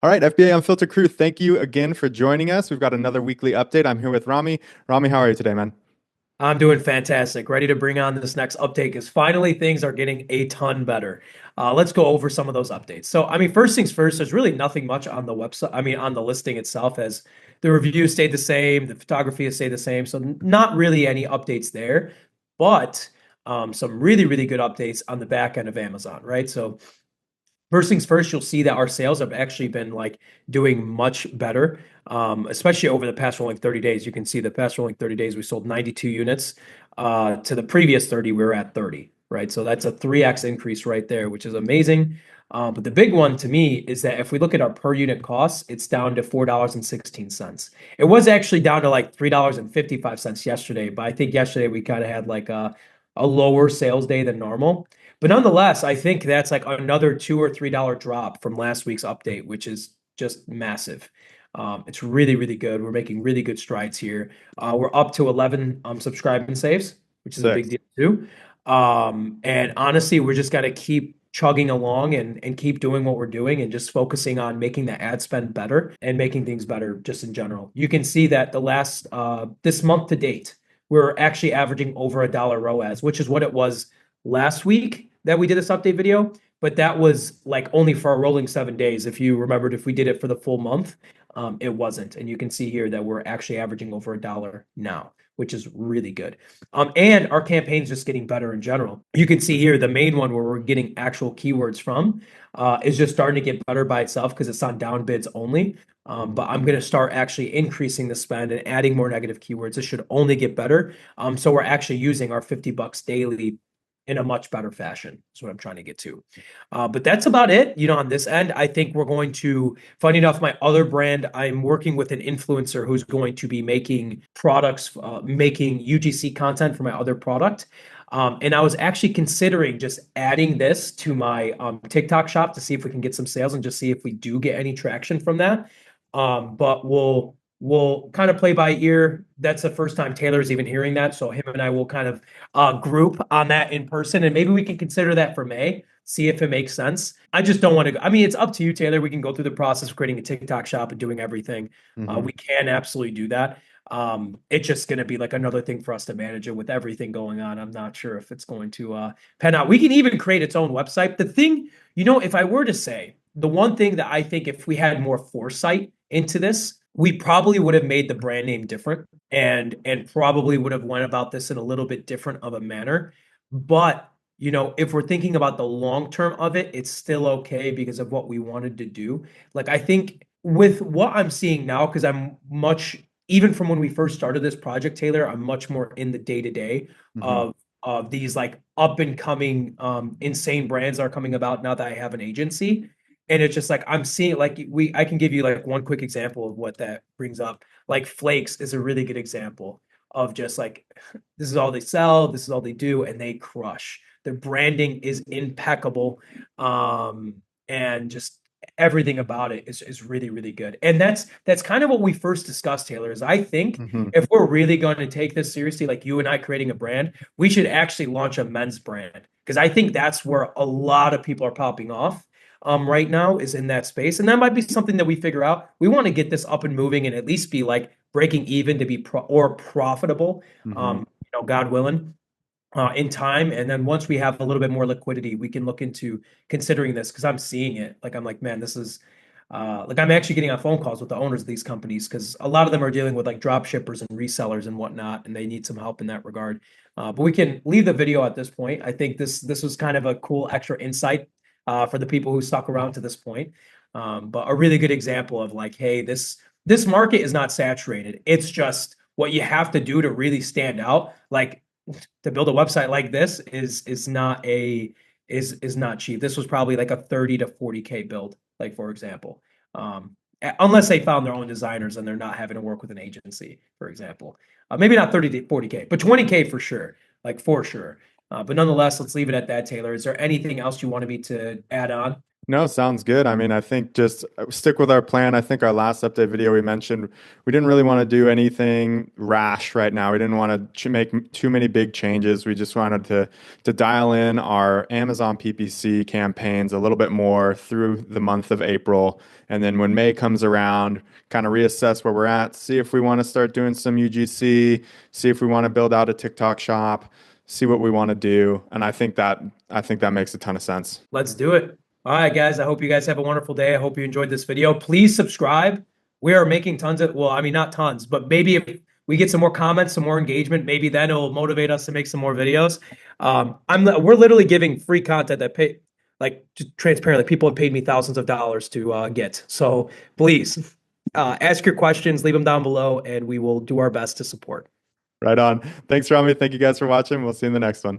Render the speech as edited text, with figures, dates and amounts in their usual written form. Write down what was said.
All right, FBA Unfiltered crew, thank you again for joining us. We've got another weekly update. I'm here with Rami. Rami, how are you today, man? I'm doing fantastic. Ready to bring on this next update because finally things are getting a ton better. Let's go over some of those updates. So, first things first, there's really nothing much on the website. On the listing itself, as the review stayed the same, the photography has stayed the same. So, not really any updates there, but some really, really good updates on the back end of Amazon, right? So, first things first, you'll see that our sales have actually been like doing much better, especially over the past rolling 30 days. You can see the past rolling 30 days, we sold 92 units. To the previous 30, we were at 30, right? So that's a 3x increase right there, which is amazing. But the big one to me is that if we look at our per unit costs, it's down to $4.16. It was actually down to like $3.55 yesterday, but I think yesterday we kind of had like a lower sales day than normal. But nonetheless, I think that's like another $2 or $3 drop from last week's update, which is just massive. It's really, really good. We're making really good strides here. We're up to 11 subscribe and saves, which is a big Six. deal too. And honestly, we're just got to keep chugging along and keep doing what we're doing and just focusing on making the ad spend better and making things better just in general. You can see that the last this month to date, we're actually averaging over $1 ROAS, which is what it was last week that we did this update video, but that was like only for a rolling 7 days. If you remembered, if we did it for the full month, it wasn't. And you can see here that we're actually averaging over $1 now, which is really good. And our campaign's just getting better in general. You can see here the main one where we're getting actual keywords from is just starting to get better by itself because it's on down bids only. But I'm going to start actually increasing the spend and adding more negative keywords. It should only get better. So we're actually using our $50 daily in a much better fashion. That's what I'm trying to get to. But that's about it. On this end, I think we're going to, funny enough, my other brand, I'm working with an influencer who's going to be making products, making UGC content for my other product. And I was actually considering just adding this to my TikTok shop to see if we can get some sales and just see if we do get any traction from that. But we'll kind of play by ear. That's the first time Taylor's even hearing that. So him and I will kind of group on that in person, and maybe we can consider that for May, see if it makes sense. I just don't want to go. It's up to you, Taylor. We can go through the process of creating a TikTok shop and doing everything. Hmm. We can absolutely do that. It's just going to be like another thing for us to manage it with everything going on. I'm not sure if it's going to pan out. We can even create its own website. The thing, if I were to say the one thing that I think if we had more foresight into this, we probably would have made the brand name different and probably would have went about this in a little bit different of a manner. But if we're thinking about the long term of it, it's still okay because of what we wanted to do. Like I think with what I'm seeing now, because I'm much even from when we first started this project, Taylor, I'm much more in the day to day Hmm. of these like up and coming insane brands that are coming about now that I have an agency. And it's just like I'm seeing like I can give you like one quick example of what that brings up. Like Flakes is a really good example of just like this is all they sell, this is all they do, and they crush. Their branding is impeccable. And just everything about it is really, really good. And that's kind of what we first discussed, Taylor, is I think Hmm. if we're really going to take this seriously, like you and I creating a brand, we should actually launch a men's brand. Because I think that's where a lot of people are popping off right now is in that space. And that might be something that we figure out. We want to get this up and moving and at least be like breaking even to be or profitable, Hmm. God willing, in time. And then once we have a little bit more liquidity, we can look into considering this because I'm seeing it. Like I'm like, man, this is like I'm actually getting on phone calls with the owners of these companies because a lot of them are dealing with like drop shippers and resellers and whatnot, and they need some help in that regard. But we can leave the video at this point. I think this was kind of a cool extra insight for the people who stuck around to this point. But a really good example of like, hey, this market is not saturated. It's just what you have to do to really stand out. Like to build a website like this is not cheap. This was probably like a 30 to 40K build, like for example. Unless they found their own designers and they're not having to work with an agency, for example. Maybe not 30 to 40K, but 20K for sure, like for sure. But nonetheless, let's leave it at that, Taylor. Is there anything else you wanted me to add on? No, sounds good. I mean, I think just stick with our plan. I think our last update video we mentioned we didn't really want to do anything rash right now. We didn't want to make too many big changes. We just wanted to dial in our Amazon PPC campaigns a little bit more through the month of April, and then when May comes around, kind of reassess where we're at, see if we want to start doing some UGC, see if we want to build out a TikTok shop, see what we want to do. And I think that makes a ton of sense. Let's do it. All right, guys. I hope you guys have a wonderful day. I hope you enjoyed this video. Please subscribe. We are making tons of, well, I mean, not tons, but maybe if we get some more comments, some more engagement, maybe then it'll motivate us to make some more videos. We're literally giving free content that pay, like just transparently, people have paid me thousands of dollars to get. So please ask your questions, leave them down below, and we will do our best to support. Right on. Thanks, Rami. Thank you guys for watching. We'll see you in the next one.